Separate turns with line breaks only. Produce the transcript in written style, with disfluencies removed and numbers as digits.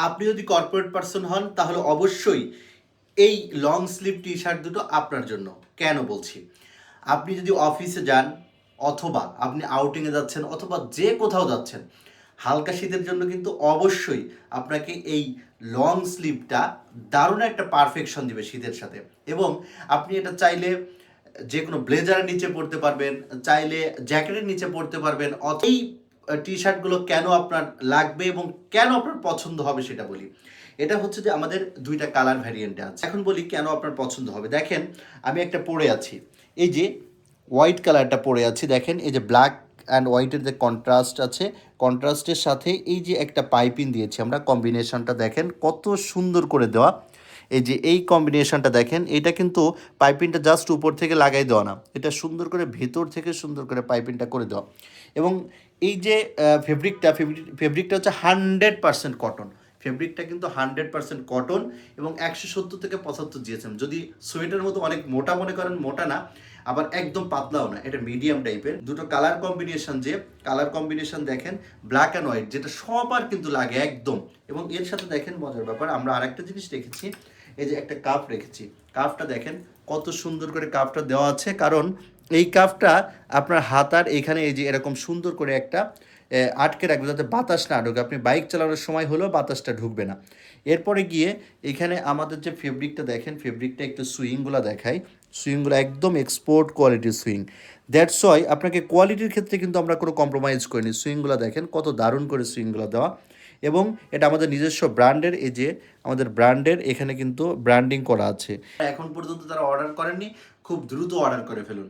আপনি যদি corporate person হন তাহলে অবশ্যই এই লং স্লিভ টি শার্ট দুটো আপনার জন্য। কেন বলছি? আপনি যদি অফিসে যান অথবা আপনি আউটিংয়ে যাচ্ছেন অথবা যে কোথাও যাচ্ছেন, হালকা শীতের জন্য কিন্তু অবশ্যই আপনাকে এই লং স্লিভটা দারুণ একটা পারফেকশন দিবে শীতের সাথে। এবং আপনি এটা চাইলে যে কোনো ব্লেজারের নিচে পড়তে পারবেন, চাইলে জ্যাকেটের নিচে পড়তে পারবেন। এই টি শার্টগুলো কেন আপনার লাগবে এবং কেন আপনার পছন্দ হবে সেটা বলি। এটা হচ্ছে যে আমাদের দুইটা কালার ভ্যারিয়েন্টে আছে। এখন বলি কেন আপনার পছন্দ হবে। দেখেন, আমি একটা পরে আছি, এই যে হোয়াইট কালারটা পরে আছি। দেখেন এই যে ব্ল্যাক অ্যান্ড হোয়াইটের যে কন্ট্রাস্ট আছে, কন্ট্রাস্টের সাথে এই যে একটা পাইপিং দিয়েছি আমরা, কম্বিনেশনটা দেখেন কত সুন্দর করে দেওয়া। এই যে এই কম্বিনেশনটা দেখেন, এটা কিন্তু পাইপিংটা জাস্ট উপর থেকে লাগাই দেওয়া না, এটা সুন্দর করে ভেতর থেকে সুন্দর করে পাইপিংটা করে দেওয়া। এবং এই যে ফেব্রিকটা হচ্ছে 100% কটন। ফেব্রিকটা কিন্তু 100% কটন এবং 170 থেকে 75 জিএসএম। যদি সোয়েটার মতো অনেক মোটা মনে করেন, মোটা না, আবার একদম পাতলাও না, এটা মিডিয়াম টাইপের। দুটো কালার কম্বিনেশন, যে কালার কম্বিনেশন দেখেন ব্ল্যাক অ্যান্ড হোয়াইট, যেটা সবার কিন্তু লাগে একদম। এবং এর সাথে দেখেন মজার ব্যাপার, আমরা আরেকটা জিনিস রেখেছি, এই যে একটা কাপ রেখেছি। কাপটা দেখেন কত সুন্দর করে কাপটা দেওয়া আছে, কারণ এই কাপটা আপনার হাতার এখানে এই যে এরকম সুন্দর করে একটা আটকে রাখবে, যাতে বাতাস না ঢুকে। আপনি বাইক চালানোর সময় হলেও বাতাসটা ঢুকবে না। এরপরে গিয়ে এখানে আমাদের যে ফেব্রিকটা দেখেন, ফেব্রিকটা একটু সুইংগুলো দেখাই। সুইংগুলো একদম এক্সপোর্ট কোয়ালিটির সুইং। দ্যাটস ওয়াই আপনাকে কোয়ালিটির ক্ষেত্রে কিন্তু আমরা কোনো কম্প্রোমাইজ করিনি। সুইংগুলো দেখেন কত দারুণ করে সুইংগুলো দেওয়া। এবং এটা আমাদের নিজস্ব ব্র্যান্ডের, এই যে আমাদের ব্র্যান্ডের এখানে কিন্তু ব্র্যান্ডিং করা আছে। এখন পর্যন্ত যারা অর্ডার করেননি, খুব দ্রুত অর্ডার করে ফেলুন।